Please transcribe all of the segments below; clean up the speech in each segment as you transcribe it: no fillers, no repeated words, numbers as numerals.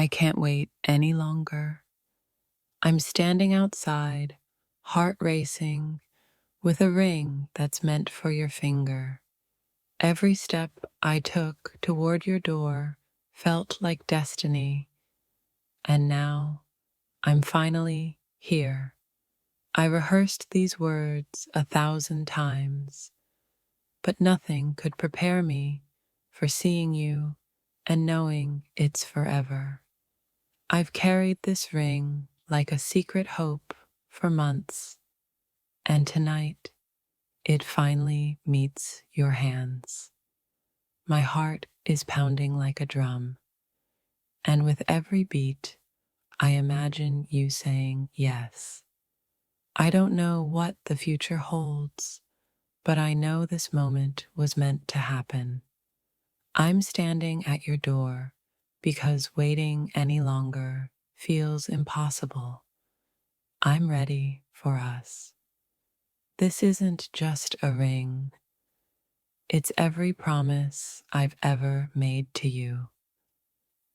I can't wait any longer. I'm standing outside, heart racing, with a ring that's meant for your finger. Every step I took toward your door felt like destiny, and now I'm finally here. I rehearsed these words 1,000 times, but nothing could prepare me for seeing you and knowing it's forever. I've carried this ring like a secret hope for months, and tonight it finally meets your hands. My heart is pounding like a drum, and with every beat, I imagine you saying yes. I don't know what the future holds, but I know this moment was meant to happen. I'm standing at your door because waiting any longer feels impossible. I'm ready for us. This isn't just a ring, it's every promise I've ever made to you,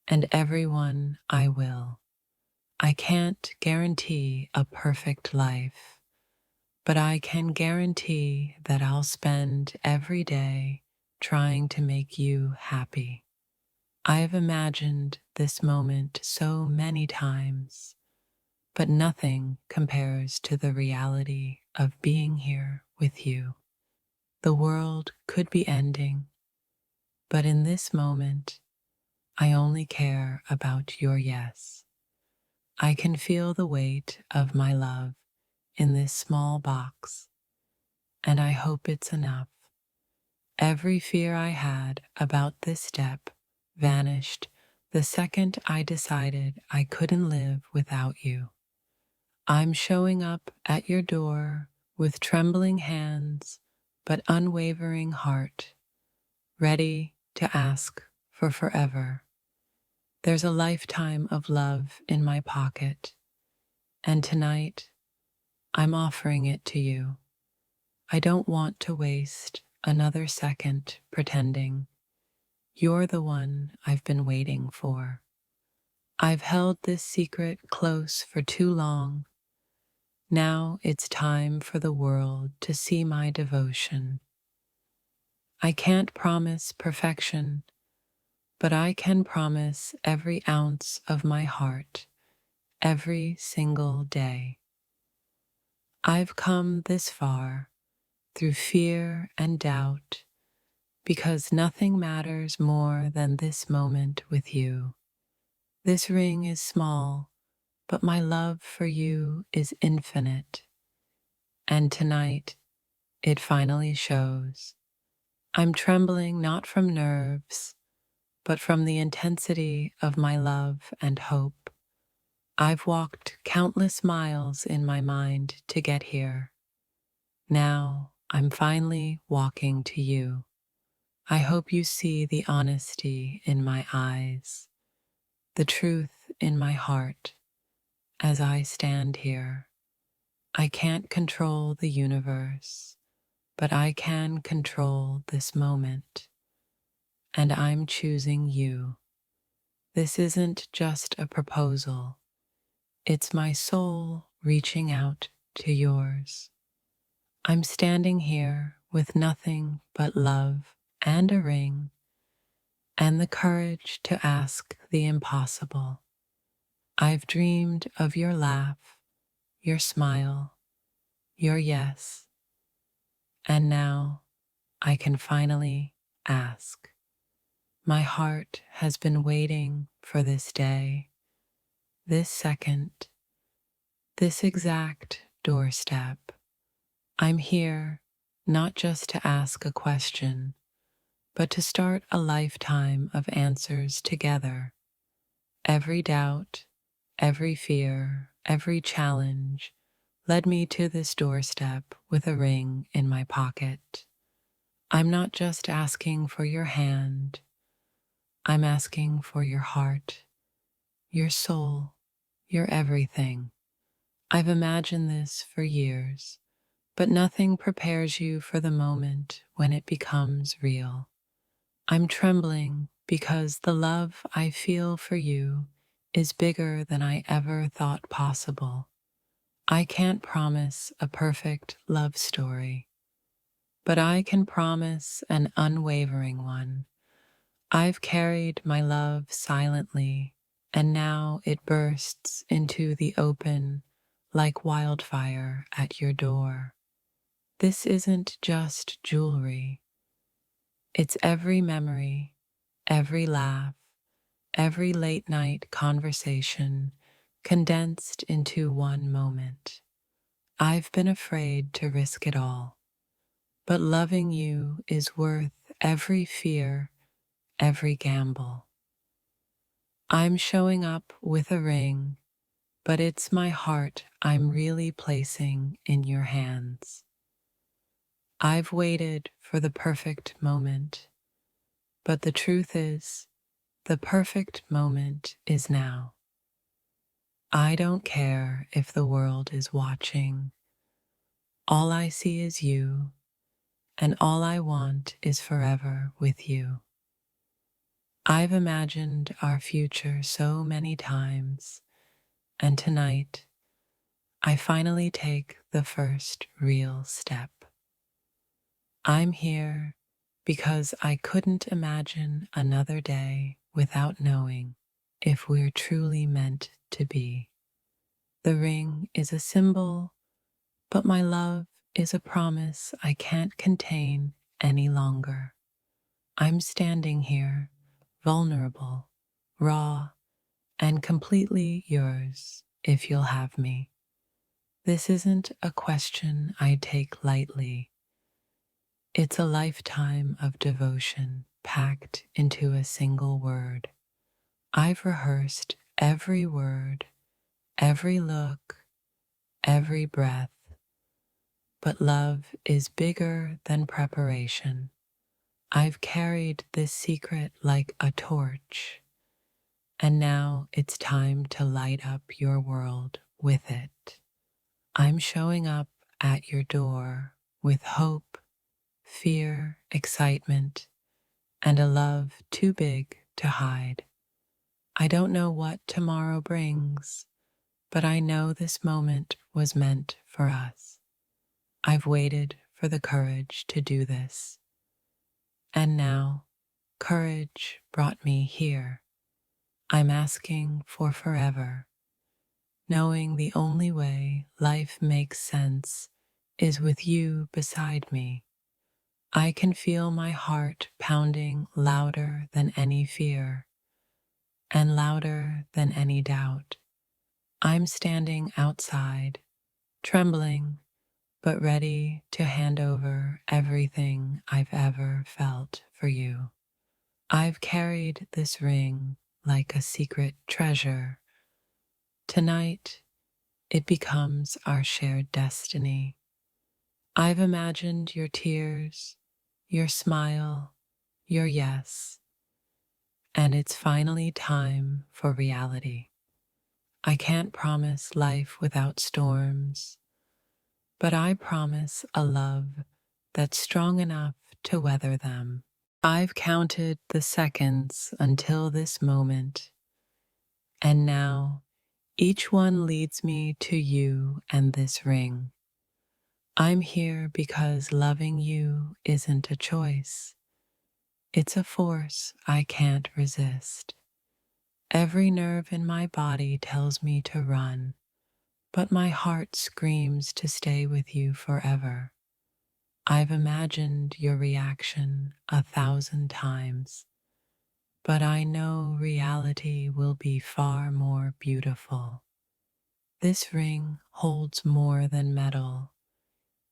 and everyone I will. I can't guarantee a perfect life, but I can guarantee that I'll spend every day trying to make you happy. I've imagined this moment so many times, but nothing compares to the reality of being here with you. The world could be ending, but in this moment, I only care about your yes. I can feel the weight of my love in this small box, and I hope it's enough. Every fear I had about this step vanished the second I decided I couldn't live without you. I'm showing up at your door with trembling hands but unwavering heart, ready to ask for forever. There's a lifetime of love in my pocket, and tonight I'm offering it to you. I don't want to waste another second pretending. You're the one I've been waiting for. I've held this secret close for too long. Now it's time for the world to see my devotion. I can't promise perfection, but I can promise every ounce of my heart, every single day. I've come this far through fear and doubt because nothing matters more than this moment with you. This ring is small, but my love for you is infinite. And tonight, it finally shows. I'm trembling not from nerves, but from the intensity of my love and hope. I've walked countless miles in my mind to get here. Now, I'm finally walking to you. I hope you see the honesty in my eyes, the truth in my heart as I stand here. I can't control the universe, but I can control this moment, and I'm choosing you. This isn't just a proposal, it's my soul reaching out to yours. I'm standing here with nothing but love and a ring, and the courage to ask the impossible. I've dreamed of your laugh, your smile, your yes, and now I can finally ask. My heart has been waiting for this day, this second, this exact doorstep. I'm here not just to ask a question, but to start a lifetime of answers together. Every doubt, every fear, every challenge led me to this doorstep with a ring in my pocket. I'm not just asking for your hand, I'm asking for your heart, your soul, your everything. I've imagined this for years, but nothing prepares you for the moment when it becomes real. I'm trembling because the love I feel for you is bigger than I ever thought possible. I can't promise a perfect love story, but I can promise an unwavering one. I've carried my love silently, and now it bursts into the open like wildfire at your door. This isn't just jewelry, it's every memory, every laugh, every late night conversation condensed into one moment. I've been afraid to risk it all, but loving you is worth every fear, every gamble. I'm showing up with a ring, but it's my heart I'm really placing in your hands. I've waited for the perfect moment, but the truth is, the perfect moment is now. I don't care if the world is watching. All I see is you, and all I want is forever with you. I've imagined our future so many times, and tonight I finally take the first real step. I'm here because I couldn't imagine another day without knowing if we're truly meant to be. The ring is a symbol, but my love is a promise I can't contain any longer. I'm standing here, vulnerable, raw, and completely yours if you'll have me. This isn't a question I take lightly. It's a lifetime of devotion packed into a single word. I've rehearsed every word, every look, every breath, but love is bigger than preparation. I've carried this secret like a torch, and now it's time to light up your world with it. I'm showing up at your door with hope, fear, excitement, and a love too big to hide. I don't know what tomorrow brings, but I know this moment was meant for us. I've waited for the courage to do this, and now courage brought me here. I'm asking for forever, knowing the only way life makes sense is with you beside me. I can feel my heart pounding louder than any fear and louder than any doubt. I'm standing outside, trembling, but ready to hand over everything I've ever felt for you. I've carried this ring like a secret treasure. Tonight, it becomes our shared destiny. I've imagined your tears, your smile, your yes, and it's finally time for reality. I can't promise life without storms, but I promise a love that's strong enough to weather them. I've counted the seconds until this moment, and now each one leads me to you and this ring. I'm here because loving you isn't a choice. It's a force I can't resist. Every nerve in my body tells me to run, but my heart screams to stay with you forever. I've imagined your reaction 1,000 times, but I know reality will be far more beautiful. This ring holds more than metal.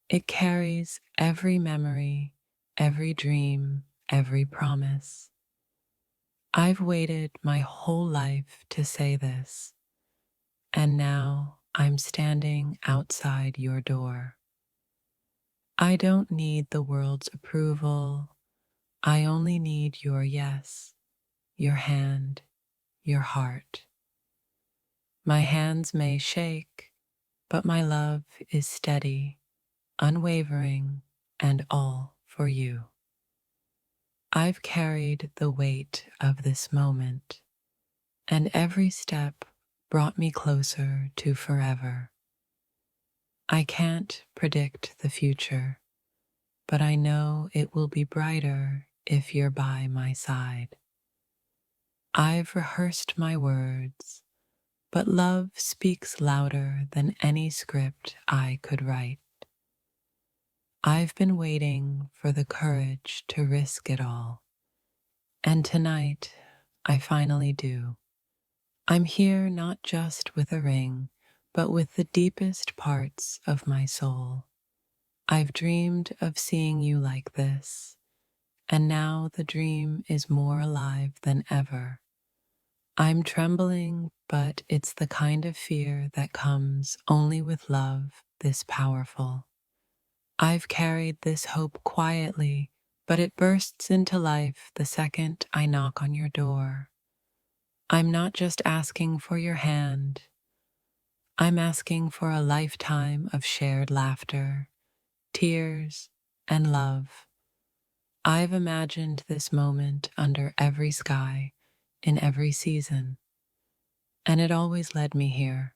It carries every memory, every dream, every promise. I've waited my whole life to say this, and now I'm standing outside your door. I don't need the world's approval. I only need your yes, your hand, your heart. My hands may shake, but my love is steady, unwavering, and all for you. I've carried the weight of this moment, and every step brought me closer to forever. I can't predict the future, but I know it will be brighter if you're by my side. I've rehearsed my words, but love speaks louder than any script I could write. I've been waiting for the courage to risk it all, and tonight I finally do. I'm here not just with a ring, but with the deepest parts of my soul. I've dreamed of seeing you like this, and now the dream is more alive than ever. I'm trembling, but it's the kind of fear that comes only with love this powerful. I've carried this hope quietly, but it bursts into life the second I knock on your door. I'm not just asking for your hand, I'm asking for a lifetime of shared laughter, tears, and love. I've imagined this moment under every sky, in every season, and it always led me here.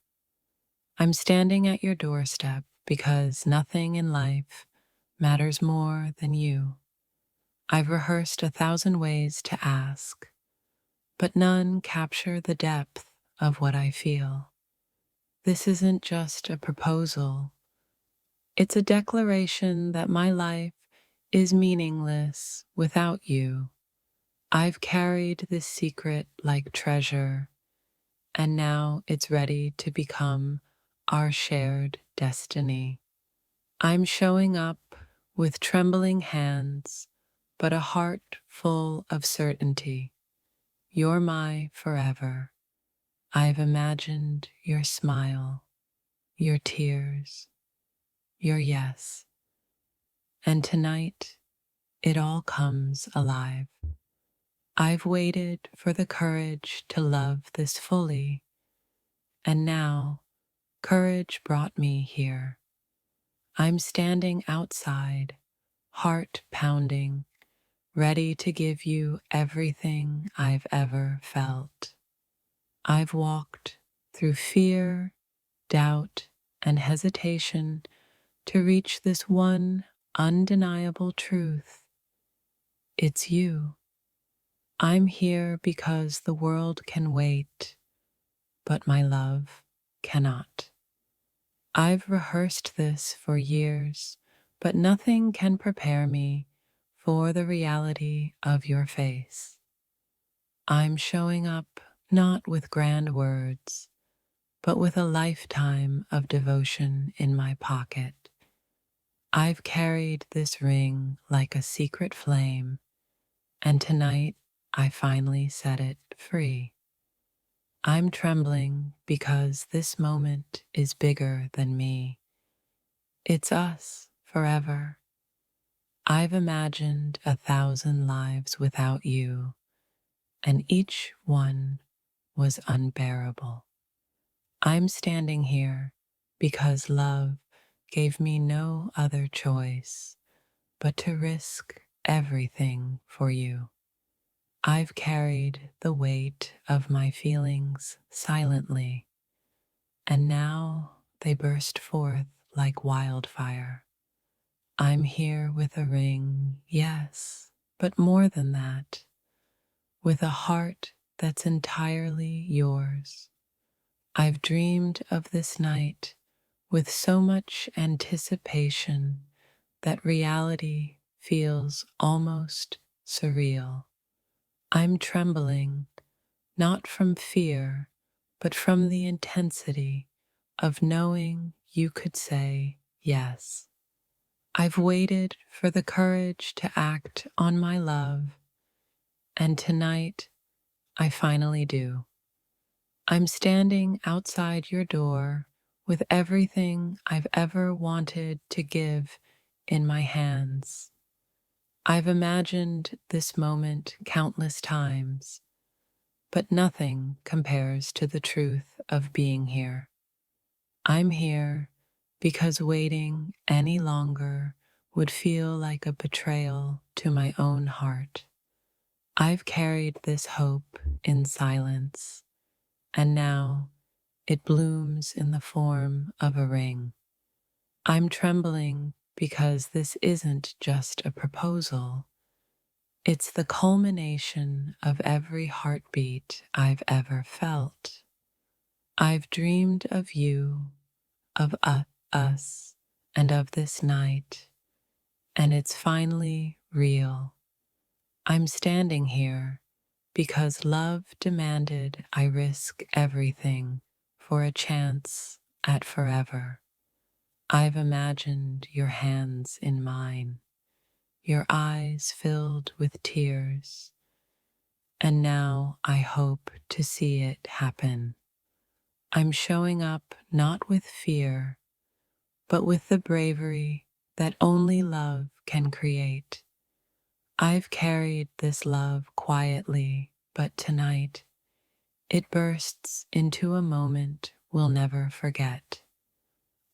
I'm standing at your doorstep because nothing in life matters more than you. I've rehearsed 1,000 ways to ask, but none capture the depth of what I feel. This isn't just a proposal, it's a declaration that my life is meaningless without you. I've carried this secret like treasure, and now it's ready to become our shared destiny. I'm showing up with trembling hands, but a heart full of certainty. You're my forever. I've imagined your smile, your tears, your yes, and tonight it all comes alive. I've waited for the courage to love this fully, and now courage brought me here. I'm standing outside, heart pounding, ready to give you everything I've ever felt. I've walked through fear, doubt, and hesitation to reach this one undeniable truth. It's you. I'm here because the world can wait, but my love cannot. I've rehearsed this for years, but nothing can prepare me for the reality of your face. I'm showing up not with grand words, but with a lifetime of devotion in my pocket. I've carried this ring like a secret flame, and tonight I finally set it free. I'm trembling because this moment is bigger than me. It's us forever. I've imagined 1,000 lives without you, and each one was unbearable. I'm standing here because love gave me no other choice but to risk everything for you. I've carried the weight of my feelings silently, and now they burst forth like wildfire. I'm here with a ring, yes, but more than that, with a heart that's entirely yours. I've dreamed of this night with so much anticipation that reality feels almost surreal. I'm trembling, not from fear, but from the intensity of knowing you could say yes. I've waited for the courage to act on my love, and tonight I finally do. I'm standing outside your door with everything I've ever wanted to give in my hands. I've imagined this moment countless times, but nothing compares to the truth of being here. I'm here because waiting any longer would feel like a betrayal to my own heart. I've carried this hope in silence, and now it blooms in the form of a ring. I'm trembling because this isn't just a proposal. It's the culmination of every heartbeat I've ever felt. I've dreamed of you, of us, and of this night, and it's finally real. I'm standing here because love demanded I risk everything for a chance at forever. I've imagined your hands in mine, your eyes filled with tears, and now I hope to see it happen. I'm showing up not with fear, but with the bravery that only love can create. I've carried this love quietly, but tonight it bursts into a moment we'll never forget.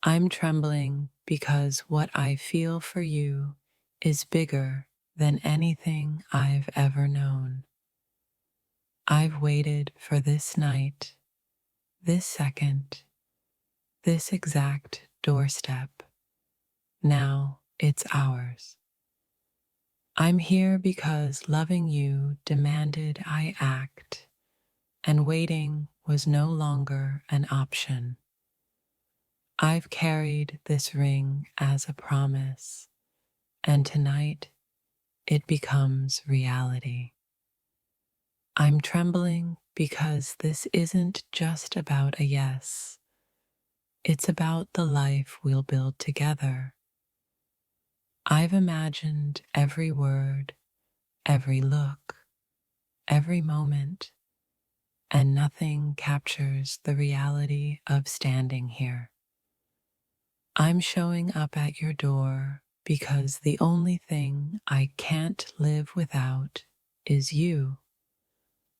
I'm trembling because what I feel for you is bigger than anything I've ever known. I've waited for this night, this second, this exact doorstep. Now it's ours. I'm here because loving you demanded I act, and waiting was no longer an option. I've carried this ring as a promise, and tonight it becomes reality. I'm trembling because this isn't just about a yes, it's about the life we'll build together. I've imagined every word, every look, every moment, and nothing captures the reality of standing here. I'm showing up at your door because the only thing I can't live without is you.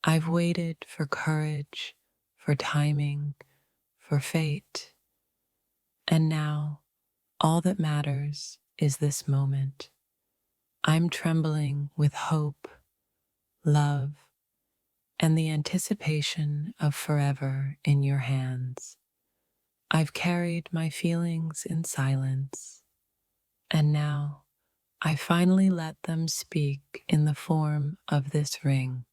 I've waited for courage, for timing, for fate, and now all that matters is this moment. I'm trembling with hope, love, and the anticipation of forever in your hands. I've carried my feelings in silence, and now I finally let them speak in the form of this ring.